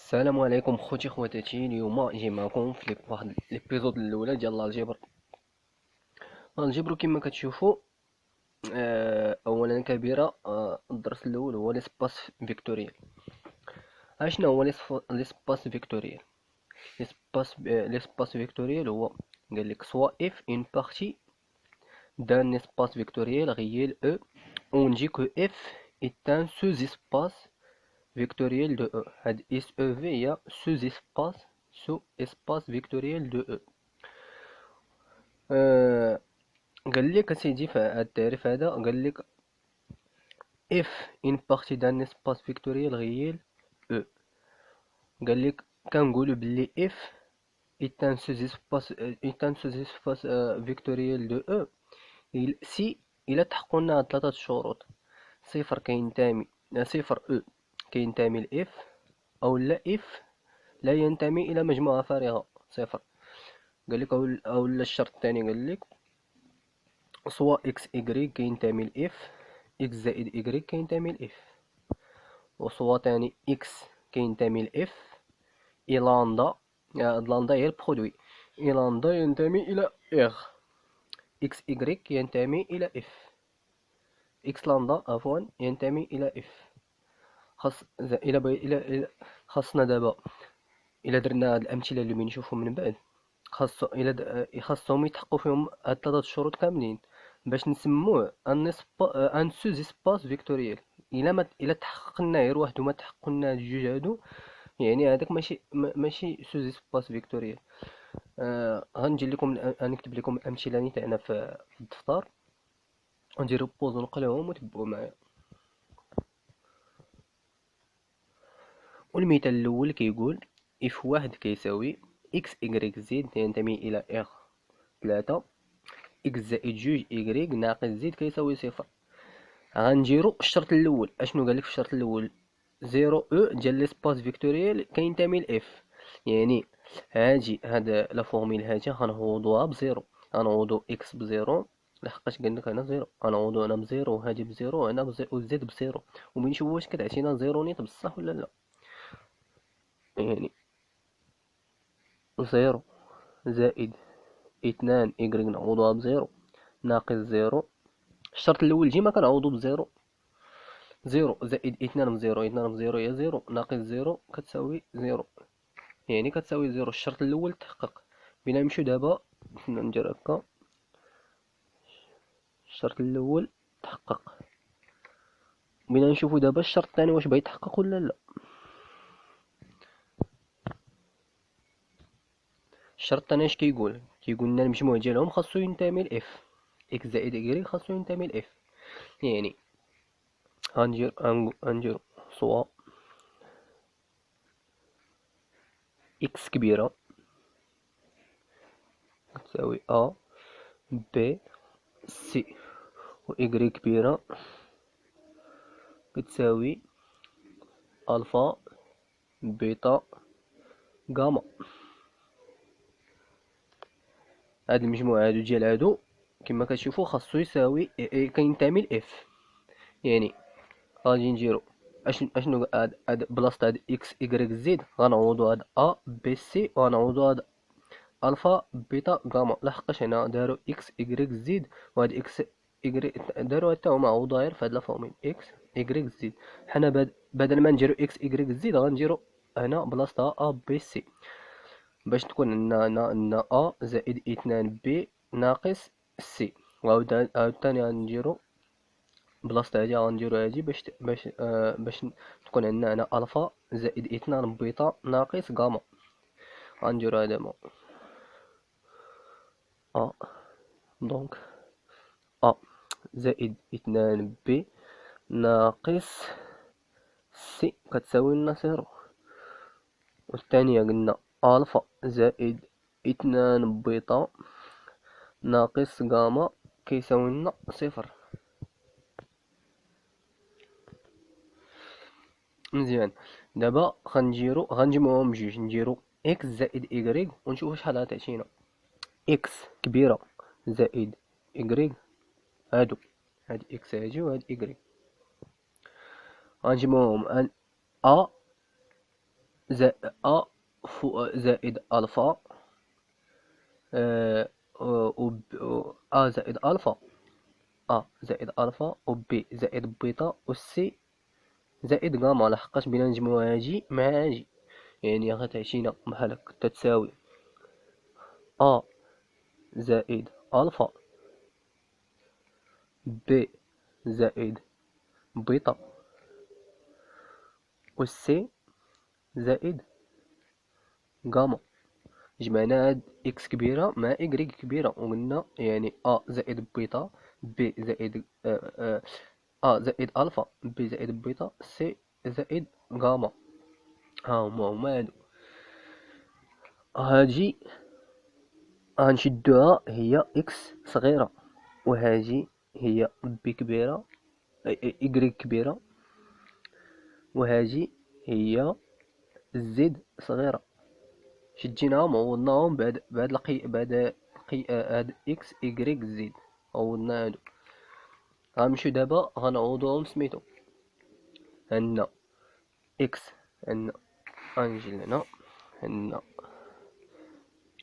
السلام عليكم خوتي خواتاتي. اليوم جاي معكم في واحد ليبيزود الاولى ديال الجبر. الجبر كما كتشوفوا، اولا كبيره. الدرس الاول هو ليسباس فيكتوريال. اشنو هو ليسباس فيكتوريال؟ ليسباس فيكتوريال هو قال لك سوا اف اون بارتي d'un espace vectoriel réel E, on dit que f est un sous-espace vectoriel de E. هاد اس او في هي sous-espace vectoriel de E. آه قال لك اسيدي في هاد التعريف هذا، قال لك if une partie d'un espace vectoriel réel E. قال لك كنقولوا بلي if est un sous-espace vectoriel de E سي إلا تحققوا لنا هاد ثلاثة شروط: صفر كينتمي صفر أو كينتمي ل F، أو لا F لا ينتمي إلى مجموعة فارغة صفر. قال لك أو لا الشرط الثاني قال لك سوا إكس إكغيك كينتمي ل F، إكس زائد إكغيك كينتمي ل F، وسوا تاني إكس كينتمي ل F إي لاندا، لاندا هي البرودوي، إي لاندا ينتمي إلى إغ، إكس إكغيك ينتمي إلى F، إكس لاندا عفوا ينتمي إلى F. خاصنا دابا إلا درنا هاد الأمثلة اللي بنشوفهم من بعد، خاصهم يتحققوا فيهم هاد ثلاثة شروط كاملين باش نسموه ان سوز اسباس فيكتوريال. إلا تحقق لنا غير واحد وما تحقق لنا هاد الجوج هادو، يعني هذاك ماشي سوز اسباس فيكتوريال. غنكتب لكم الأمثلة تاعنا في الدفتر، ونديرو بوز ونقراهم وتبعوا معايا. والمثال الأول كيقول إف واحد كيساوي إكس إكغيك زد ينتمي إلى إغ تلاتة، إكس زائد جوج إكغيك ناقص زد كيساوي صفر. غنديرو الشرط الأول. أشنو قالك في الشرط الأول؟ زيرو أو ديال ليسباس فيكتوريال كينتمي لإف، يعني هاد لا فورميل هادي غنعوضوها بزيرو، غنعوضو إكس بزيرو لحقاش قالك هنا زيرو، غنعوضو هنا بزيرو وهادي بزيرو وهنا بزيرو وزد بزيرو، وبنشوفو واش كتعطينا زيرو نيت بصح ولا لا. يعني زيرو زائد اثنان إكغيك نعوضوها بزيرو ناقص زيرو. الشرط الأول ديما كنعوضو بزيرو. زيرو زائد اثنان بزيرو، اثنان بزيرو هي زيرو، ناقص زيرو كتساوي زيرو، يعني كتساوي زيرو. الشرط الأول تحقق. بينا نمشيو دابا ندير هكا، الشرط الأول تحقق. بينا نشوفو دابا الشرط الثاني واش باغي يتحقق ولا لا. الشرط الثاني اش كيقول؟ كيقول لنا المجموع ديالهم خاصو ينتمي لاف، اكس زائد إكغيك خاصو ينتمي لاف. يعني غندير سوا إكس كبيرة تساوي أ بي سي، و إكغيك كبيرة كتساوي ألفا بيتا غاما. هاد المجموع هادو ديال هادو كما كتشوفو خاصو يساوي كينتمي لاف. يعني غادي نديرو اشنو هاد بلاصة هاد إكس إكغيك زد غنعوضو هاد أ بي سي وغنعوضو هاد الفا بيتا غاما، لحقاش هنا دارو اكس ايكغيك زد وهاد اكس ايكغيك دارو حتى هما عوضو غير في هاد لافورميل اكس ايكغيك زد. حنا بدل ما نديرو اكس ايكغيك زد غنديرو هنا بلاصتها ا بي سي، باش تكون عندنا ا زائد اثنان بي ناقص سي. عاوتاني غنديرو بلاصة هادي غنديرو هادي باش تكون عندنا هنا الفا زائد اثنان بيتا ناقص غاما. غنديرو هذا أ، دونك أ زائد اثنان بي ناقص سي كتساوي لنا صفر. والثانية قلنا ألفا زائد اثنان بيتا ناقص غاما كيساوي لنا صفر. مزيان. دابا غنجمعوهم بجوج، نديرو إكس زائد إكغيك ونشوفو شحال غتعطينا. إكس كبيرة زائد إكغيك، هادو هاد إكس هادي وهاد إكغيك غنجمعوهم أ زائد أ زائد ألفا، أ زائد ألفا، أ زائد ألفا، و بي زائد بيتا، و سي زائد غاما. لحقاش بينا نجمعو هاجي مع هاجي، يعني غتعطينا بحال هكا تتساوي أ زائد ألفا، بي زائد بيتا، و سي زائد غاما. جمعنا هاد إكس كبيرة مع إكغيك كبيرة، وقلنا يعني أ زائد بيتا، بي زائد أ زائد ألفا، بي زائد بيتا، سي زائد غاما. هما هادو. هاجي غنشدوها هي إكس صغيرة، وهاجي هي بي كبيرة، إكغيك كبيرة، وهاجي هي زد صغيرة. شديناهم عوضناهم بعد هاد إكس إكغيك زد، عوضنا هادو. غنمشيو دابا غنعوضوهم سميتو. عندنا إكس، عندنا غنجي لهنا، عندنا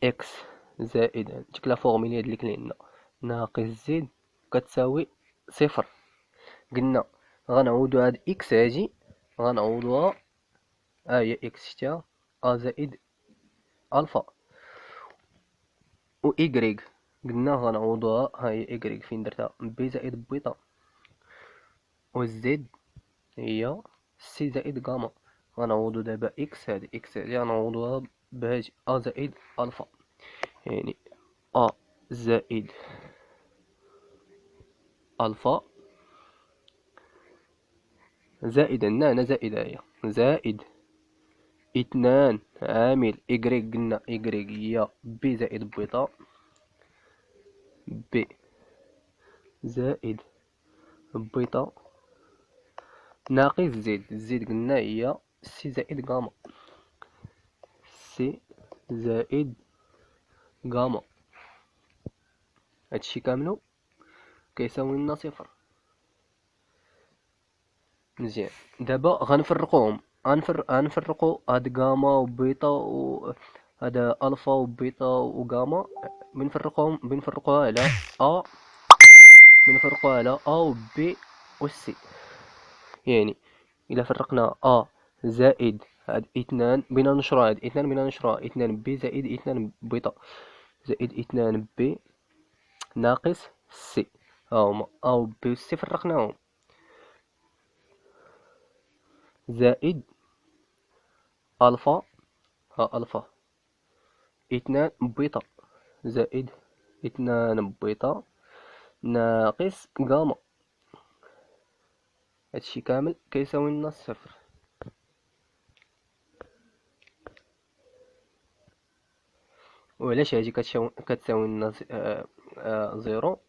إكس زائد ديك لا فورميلي هاد اللي عندنا ناقص زد كتساوي صفر. قلنا غنعوضو هاد إكس هاجي غنعوضوها، هي إكس شتيها أ زائد ألفا، و إكغيك قلنا غنعوضوها، هي إكغيك فين درتها بي زائد بيتا، و زد هي سي زائد غاما. غنعوضو دابا إكس، هادي إكس هادي غنعوضوها بهادي أ زائد ألفا، يعني أ زائد ألفا زائد، عندنا هنا زائد، هي زائد اثنان عامل إكغيك، قلنا إكغيك هي بي زائد بيتا، بي زائد بيتا ناقص زد، زد قلنا هي سي زائد غاما، سي زائد غاما. هادشي كاملو كيساوي لنا صفر. مزيان، دابا غنفرقوهم، غنفرقو هاد غاما و بيتا و هذا الفا و بيتا و غاما. بنفرقوها على ا، بنفرقوها على ا و بي و سي. يعني الا فرقنا ا زائد هاد اثنان، بينا نشرو هاد اثنان، بينا نشرو اثنان بي زائد اثنان بيتا زائد اثنان بي ناقص سي. هاهما ا و بي و سي فرقناهم، زائد الفا، ها الفا اثنان بيتا زائد اثنان بيتا ناقص غاما. هادشي كامل كيساوي لنا صفر. وعلاش هادي كتساوي لنا زيرو؟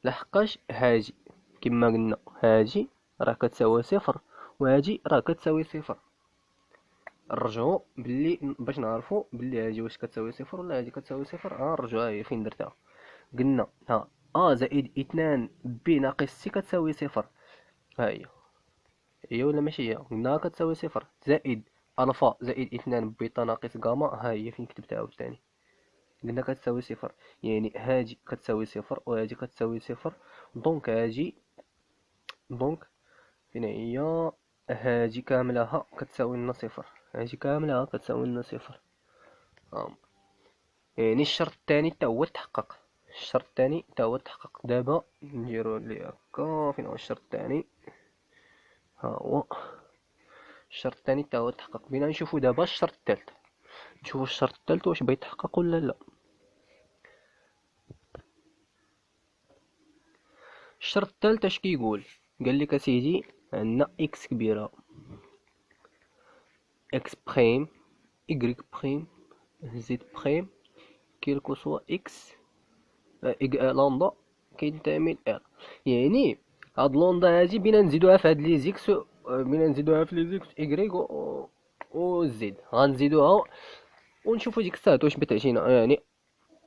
لحقاش هاجي كما قلنا هاجي راه كتساوي صفر، وهاجي راه كتساوي صفر. نرجعو باللي باش نعرفو باللي هاجي واش كتساوي صفر ولا هاجي كتساوي صفر. غنرجعوها هي فين درتها. قلنا ها ا زائد اثنان بي ناقص سي كتساوي صفر، ها هي ولا ماشي هي؟ قلنا كتساوي صفر، زائد الفا زائد اثنان بيتا ناقص غاما، ها هي فين كتبتها عاوتاني. قلنا كتساوي صفر، يعني هاجي كتساوي صفر وهاجي كتساوي صفر. دونك هاجي، دونك فين هي؟ هاجي كاملها كتساوي لنا صفر، هاجي كاملها كتساوي لنا صفر. يعني الشرط الثاني حتى هو تحقق، الشرط الثاني حتى هو تحقق. دابا نديرو لي هكا، فين هو الشرط الثاني؟ ها هو الشرط الثاني حتى هو تحقق. بينا نشوفو دابا الشرط الثالث، نشوفو الشرط الثالث واش بغا يتحقق ولا لا. الشرط الثالث اش كيقول؟ قال لك اسيدي عندنا اكس كبيره، اكس بريم إيكغيك بريم زد بريم كيلكو سوا إكس لامدا كينتمي لإر. يعني هاد لوندا هادي بينا نزيدوها في هاد لي زيكس، بينا نزيدوها في لي زيكس إيكغيك و زد. غنزيدوها ونشوفو ديك الساعة واش بتعطينا. يعني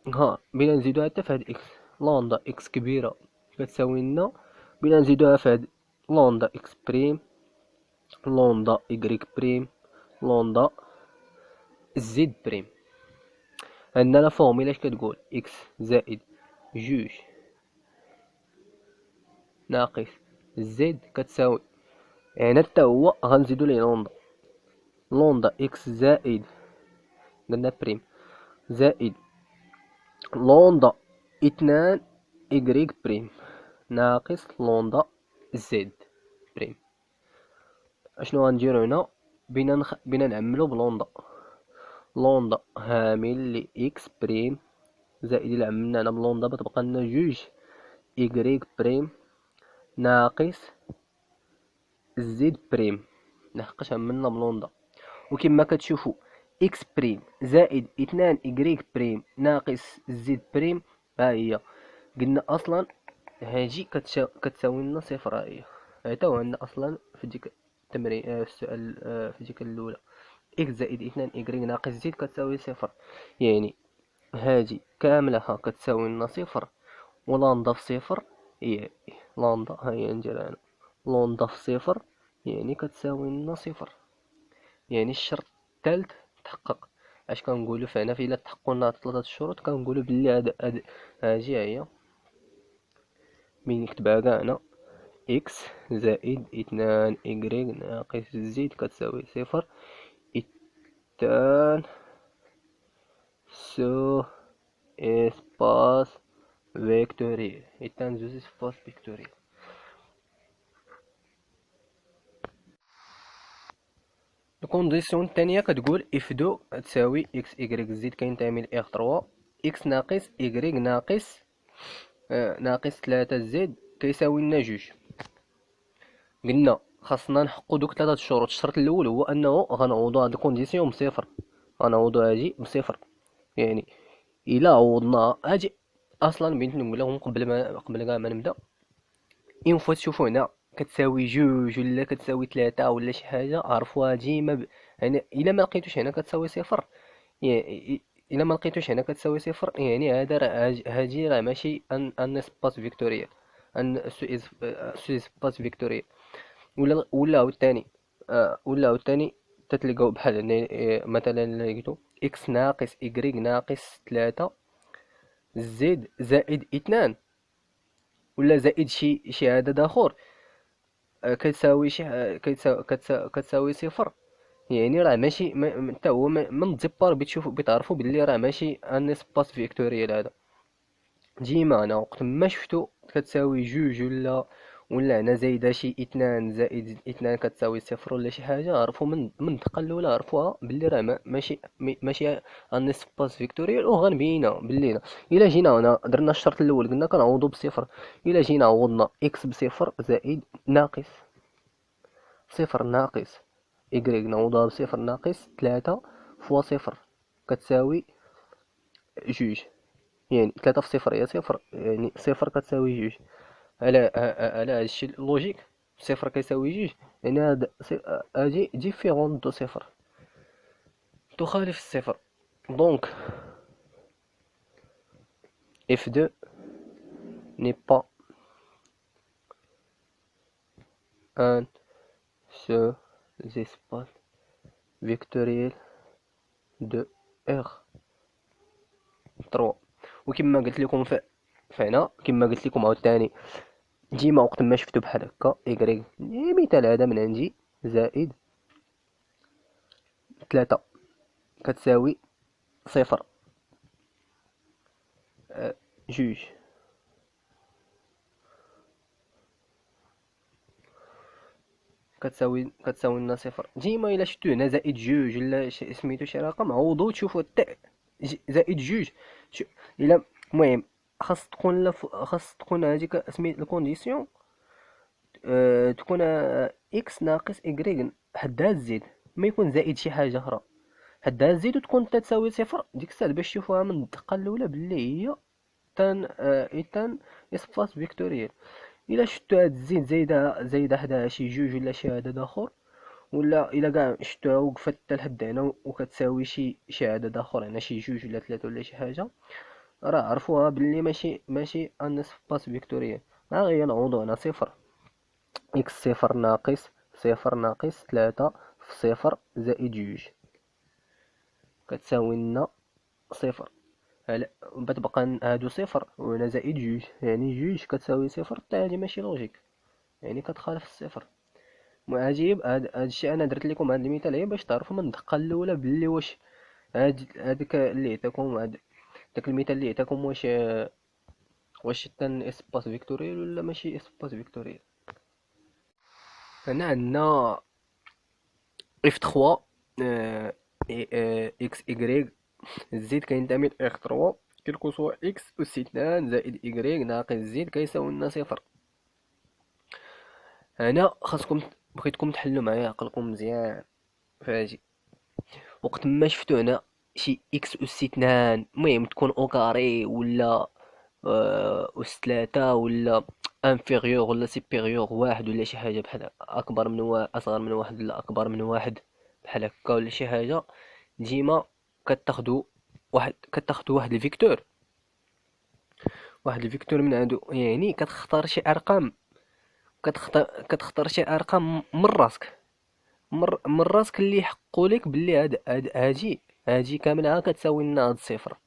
ها بينا نزيدوها حتى في هاد إكس لوندا إكس كبيرة كتساوي لنا، بينا نزيدوها في هاد لوندا إكس بريم، لوندا إيكغيك بريم، لوندا زد بريم. عندنا لا فورميلا اش كتقول اكس زائد جوج ناقص زد كتساوي، يعني حتى هو غنزيدو ليه لوندا. لوندا اكس زائد قلنا بريم زائد لوندا اثنان إكغيك بريم ناقص لوندا زد بريم. اشنو غنديرو هنا؟ بينا نعملو بلوندا. لوندا هامل ل اكس بريم زائد إلا عملنا هنا بلوندا بتبقى لنا جوج إكغيك بريم ناقص زد بريم لحقاش عملنا بلوندا. وكما كتشوفوا اكس بريم زائد اثنان إكغيك بريم ناقص زد بريم ها هي. قلنا اصلا هاجي كتساوي لنا صفر. ها هي هذا هو عندنا اصلا في ديك التمرين في السؤال في ديك الاولى اكس زائد اثنان إكغيك ناقص زد كتساوي صفر. يعني هاجي كاملها كتساوي لنا صفر، ولاندا في صفر هي لاندا ها هي نديرها هنا لاندا في صفر يعني كتساوي لنا صفر. يعني الشرط الثالث تحقق. اش كنقولوا فهنا في الا تحققوا لنا ثلاثه الشروط كنقولوا بلي هاد هاجي هي من نكتبها كاع هنا اكس زائد اثنان إكغيك ناقص زد كتساوي صفر. إثنان سو اسباس فيكتوريال. إثنان زوج اسباس فيكتوريال. الكونديسيون الثانية كتقول اف دو تساوي اكس إكغيك زد كينتمي ل اغ 3 اكس ناقص إكغيك ناقص ناقص 3 زد كيساوي لنا جوج. قلنا خاصنا نحقو دوك ثلاثة الشروط. الشرط الاول هو انه غنعوضو هاد الكونديسيون بصفر، غنعوضو هادي بصفر. يعني الا عوضنا هادي اصلا بغيت نقول لهم قبل كاع ما نبدا، اون فوا تشوفوا هنا كتساوي جوج ولا كتساوي ثلاثة ولا شي حاجة عرفوها ديما يعني الا ما لقيتوش هنا كتساوي صفر، يعني الا ما لقيتوش هنا كتساوي صفر يعني هذا هادي راه ماشي ان سباس فيكتوريال، ان سو سباس فيكتوريال. ولا عاوتاني ولا عاوتاني تتلقاو بحال هنا مثلا لقيتو اكس ناقص إكغيك ناقص ثلاثة زد زائد اثنان ولا زائد شي عدد اخر كتساوي شي كتساوي صفر. يعني راه ماشي حتى هو من الديبار بتعرفوا باللي راه ماشي ان سباس فيكتوريال هذا. ديما انا وقت ما شفتو كتساوي جوج ولا هنا زايدة شي اثنان زائد اثنان كتساوي صفر ولا شي حاجة عرفوا من الدقة الأولى عرفوها باللي راه ماشي ان سباس فيكتوريال. وغنبينا باللي هنا إلا جينا هنا درنا الشرط الأول قلنا كنعوضو بصفر. إلا جينا عوضنا إكس بصفر زائد ناقص صفر ناقص إكغيك نعوضوها بصفر ناقص ثلاثة فوا صفر كتساوي جوج. يعني ثلاثة في صفر هي صفر، يعني صفر كتساوي جوج. على هادشي اللوجيك صفر كيساوي جوج يعني هادي ديفيرون دو صفر تخالف الصفر. دونك اف دو ني با ان سو اسباس فيكتوريال دو اغ 3. وكما قلت لكم فهنا كما قلت لكم عاوتاني ديما وقت ما شفتو بحال هكا إكغيك مثال هذا من عندي زائد ثلاثة كتساوي صفر جوج كتساوي لنا صفر. ديما الا شفتو هنا زائد جوج ولا سميتو شي رقم عوضو تشوفو زائد جوج الا المهم خاص تكون هذيك سميت الكونديسيون تكون اكس ناقص إكغيك حدها الزيد ما يكون زائد شي حاجة أخرى حدها الزيد وتكون تساوي صفر. ديك الساعة باش تشوفوها من الدقة الأولى بلي هي تان اسباس فيكتوريال. الا شفتو هاد الزيد زايدة حداها شي جوج ولا شي عدد آخر، ولا الا كاع شفتوها وقفت حتى لحد هنا وكتساوي شي عدد آخر هنا شي جوج ولا ثلاثة ولا شي حاجة راه عرفوها بلي ماشي ان سباس فيكتوريال. ها هي نعوضو هنا صفر اكس صفر ناقص ثلاثة في صفر زائد جوج كتساوي لنا صفر. بتبقى هادو صفر وهنا زائد جوج، يعني جوج كتساوي صفر، حتى هادي ماشي لوجيك، يعني كتخالف الصفر. عجيب. هادشي انا درت لكم هاد المثال غير باش تعرفوا من الدقه الاولى بلي واش هاديك اللي عطاكم داك المثال اللي عطاكم واش كان اسباس فيكتوريال ولا ماشي اسباس فيكتوريال. هنا عندنا اف 3 اكس ايكغيك زد كينتمي ل اف 3 كيلكو سوا اكس اس 2 زائد ايكغيك ناقص زد كيساوي لنا صفر. هنا خاصكم بغيتكم تحلوا معايا عقلكم مزيان. فاجي وقت ما شفتو هنا شي اكس اس 2 المهم تكون او كاري ولا اس 3 ولا انفيريور ولا سيبيريور واحد ولا شي حاجه بحال اكبر من واحد اصغر من واحد ولا اكبر من واحد بحال هكا ولا شي حاجه، ديما كتاخدو واحد الفيكتور، من عندو، يعني كتختار شي ارقام، كتختار شي ارقام من راسك، من راسك اللي يحقوا لك بلي هادي كامله كتساوي لنا هاد الصفر.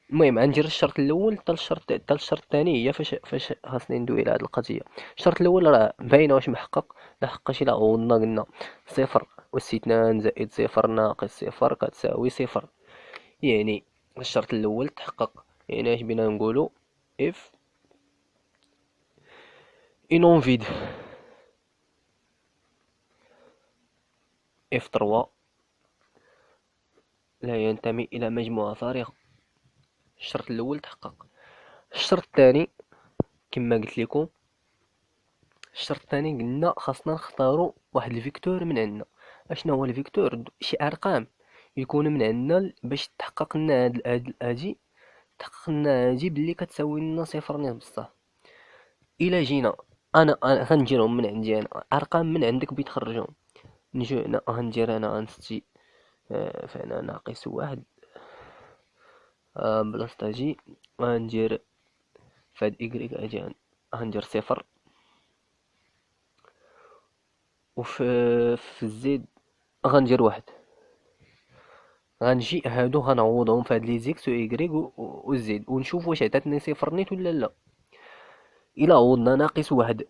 المهم غندير الشرط الاول حتى الشرط الثاني، هي فاش خاصني ندوي على هاد القضيه. الشرط الاول راه باينه واش محقق، لا حقاش الا عوضنا قلنا صفر اس 2 زائد صفر ناقص صفر كتساوي صفر، يعني الشرط الاول تحقق. يعني اش بينا نقولو اف انون فيد اف 3 لا ينتمي الى مجموعه فارغه. الشرط الاول تحقق. الشرط الثاني كما قلت لكم، الشرط الثاني قلنا خاصنا نختاروا واحد الفيكتور من عندنا. اشنا هو الفيكتور؟ شي ارقام يكون من عندنا باش تحقق لنا هادي، تحقق لنا هادي بلي كتساوي لنا صفر نص بصح. الا جينا انا غنديرهم من عندي انا، ارقام من عندك بيتخرجهم. نجي هنا غندير انا غنستي فهنا ناقص واحد بلاصة جي، غندير فهاد إكريك أجي غندير صفر، في الزد غندير واحد. غنجي هادو غنعوضهم في هاد لي زيكس و إكريك و زد ونشوف واش عطاتني صفر نيت ولا لا. إلا عوضنا ناقص واحد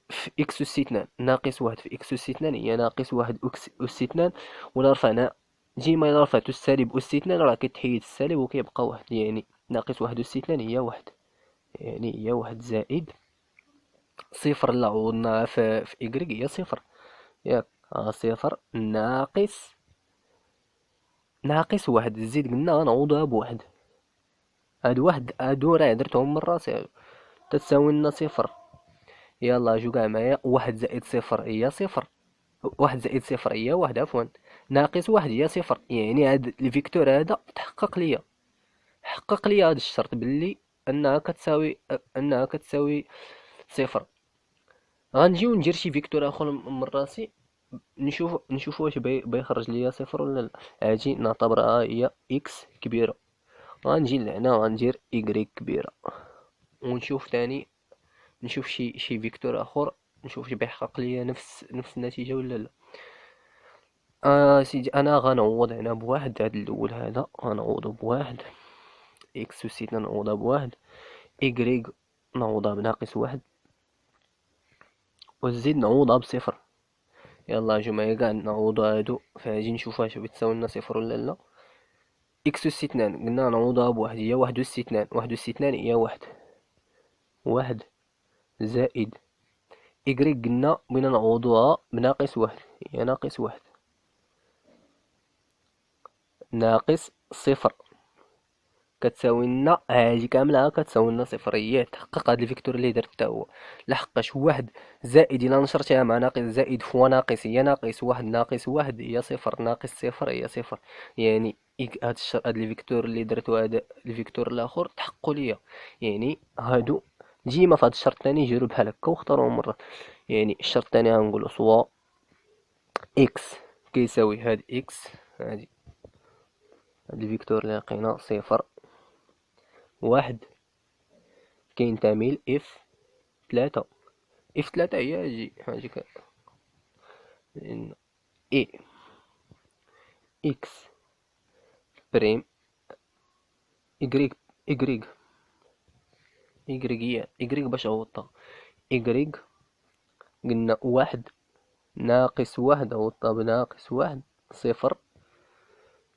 في إكس أس 2 ناقص واحد في إكس أس 2 هي ناقص واحد أس 2، ولا رفعنا ديما إلا رفعتو السالب أس 2 راه كيتحيد السالب وكيبقى واحد، يعني ناقص واحد أس 2 هي واحد، يعني هي واحد زائد صفر اللي عوضناها في إكريك هي صفر ياك. صفر ناقص واحد زيد قلنا غنعوضوها بواحد. هادو راه درتهم من راسي تتساوي لنا صفر. يلا جو كاع معايا، واحد زائد صفر هي صفر، واحد زائد صفر هي واحد عفوا، ناقص واحد هي صفر، يعني هاد الفيكتور هذا حقق لي هاد الشرط بلي انها كتساوي صفر. غنجيو ندير شي فيكتور اخر من راسي، نشوف واش بيخرج ليا صفر ولا لا. اجي نعتبرها هي اكس كبيره، غنجي لهنا غندير إكريك كبيره، ونشوف تاني نشوف شي فيكتور اخر، نشوف واش بيحقق ليا نفس النتيجه ولا لا. سيدي انا غنعوض هنا بواحد، هاد الاول هذا غنعوضو بواحد، اكس وسيتنا نعوضها بواحد، إكريك نعوضها بناقص واحد، والزد نعوضها بصفر. يلا جو معايا كاع نعوضو هادو، فاجي نشوف واش بتساوي لنا صفر ولا لا. اكس اس 2 قلنا نعوضها بواحد هي واحد اس 2، واحد اس 2 هي واحد زائد إكريك قلنا بغينا نعوضوها بناقص واحد، هي ناقص واحد ناقص صفر كتساوي لنا هادي كاملة كتساوي لنا صفر. هي تحقق هاد الفيكتور اللي درت حتى هو، لحقاش واحد زائد إلا نشرتيها مع ناقص زائد فوا ناقص هي ناقص واحد ناقص واحد هي صفر ناقص صفر هي صفر، يعني هاد الفيكتور اللي درتو هذا الفيكتور الاخر تحققوا ليا. يعني هادو ديما في هاد الشرط الثاني جيرو بحال هكا واختاروهم مرة. يعني الشرط الثاني غنقولو سوا اكس كيساوي هاد اكس، هاد الفيكتور اللي لقينا صفر واحد كينتمي ل اف 3. اف 3 هي هاجي اي اكس بريم إيكغيك إيكغيك إيكغيك هي إيكغيك باش عوضتها. إيكغيك قلنا واحد ناقص واحد عوضتها بناقص واحد صفر.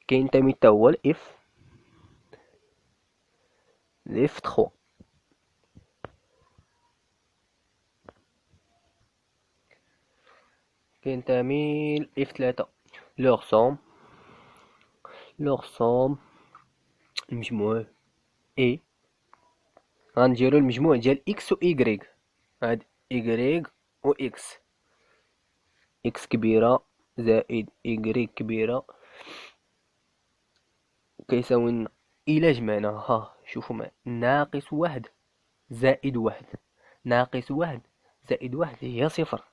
كاين تامي تا هو الإف تخوا. كاين تامي الإف تلاتة. لوغ سوم المجموع إي. غنديرو المجموع ديال إكس و إيكغيك. هاد إيكغيك و إكس. إكس كبيرة زائد إيكغيك كبيرة كيساوي لنا إلا جمعنا شوفو معايا ناقص واحد زائد واحد. ناقص واحد زائد واحد هي صفر.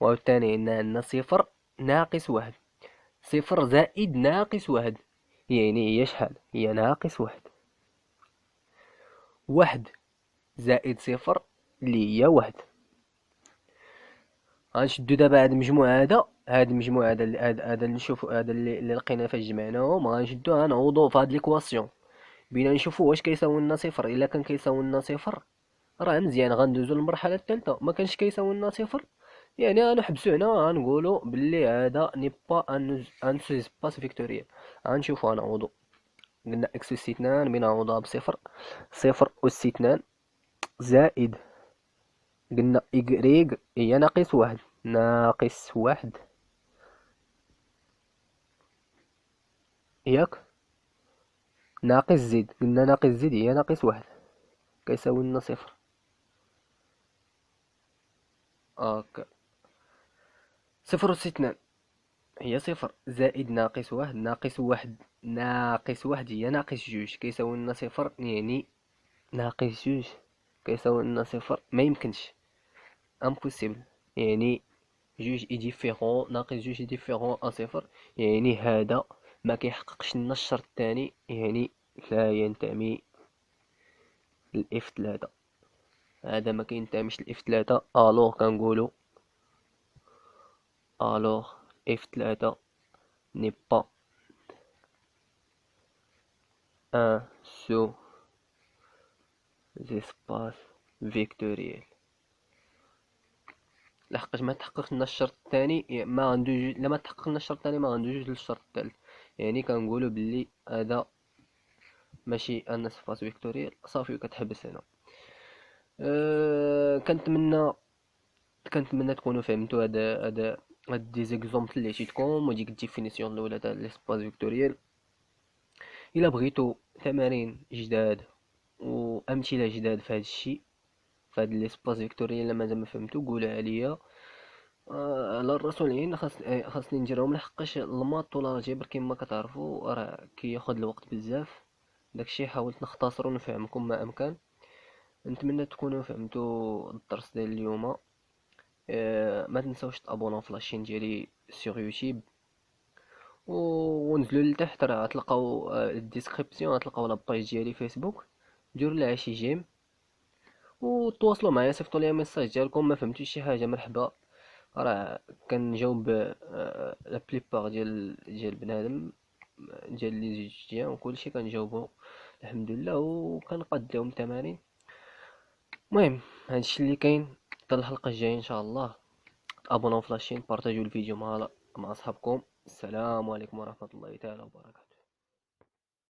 وعاوتاني عندنا صفر ناقص واحد. صفر زائد ناقص واحد يعني هي شحال؟ هي ناقص واحد. واحد زائد صفر اللي هي واحد. غنشدو دابا هاد المجموع هذا نشوفو هذا اللي لقينا فاش جمعناهم غنشدو غنعوضو في هاد ليكواسيون. بينا نشوفو واش كيساوي لنا صفر. الا كان كيساوي لنا صفر راه مزيان غندوزو للمرحلة الثالثة. ما كانش كيساوي لنا صفر يعني غنحبسو هنا غنقولو بلي هذا ني با ان سوسباس فيكتوريال. غنشوفو غنعوضو. قلنا اكس اس اثنان بنعوضها بصفر. صفر اس اثنان زائد قلنا إيكغيك هي ناقص واحد. ناقص واحد ياك ناقص زد. قلنا ناقص زد هي ناقص واحد كيساوي لنا صفر. هاكا صفر أس اثنان هي صفر زائد ناقص واحد. ناقص واحد هي ناقص جوج كيساوي لنا صفر. يعني ناقص جوج كيساوي لنا صفر ما يمكنش امبوسيبل. يعني جوج اي ديفيرون ناقص جوج اي ديفيرون ا صفر. يعني هذا ما كيحققش لنا الشرط الثاني يعني لا ينتمي للاف 3. هذا ما كينتميش للاف 3. الوغ كنقولوا الوغ اف 3 ني با ان سو زيسباس فيكتوريال. لحقاش ما تحققش لنا الشرط الثاني ما غندوز. لا ما تحقق لنا الشرط الثاني ما غندوزوش للشرط الثالث. يعني كنقولوا باللي هذا ماشي ان سباس فيكتوريال صافي وكتحبس هنا. كنتمنى تكونوا فهمتوا هاد دي زيكزومبل اللي عطيتكم وديك الديفينيسيون الاولى تاع ليسباس فيكتوريال. الا بغيتوا تمارين جداد وامثله جداد في هذا الشيء في هاد ليسباس فيكتوريال الا مازال ما فهمتوا قولوا عليا. على الرسول العين خاصني نديرهم لحقاش الماط ولا الجبر كما كتعرفوا راه كياخذ الوقت بزاف. داكشي حاولت نختصر ونفهمكم ما امكن. نتمنى تكونوا فهمتوا الدرس ديال اليوم. ما تنساوش تابوناو في لاشين ديالي سيغ يوتيوب ونزلوا لتحت راه غتلقاو الديسكريبسيون غتلقاو لاباج ديالي فيسبوك. ديروا لها شي جيم وتواصلوا معايا صيفطوا لي ميساج ديالكم ما فهمتوش شي حاجه مرحبا. راه كنجاوب لا بليبار ديال بنادم ديال لي زيتيان وكلشي كنجاوبو الحمد لله وكنقاد لهم التمارين. المهم هادشي اللي كاين. حتى الحلقه الجايه ان شاء الله. تابوناو في لاشين بارطاجيو الفيديو مع اصحابكم. السلام عليكم ورحمه الله تعالى وبركاته.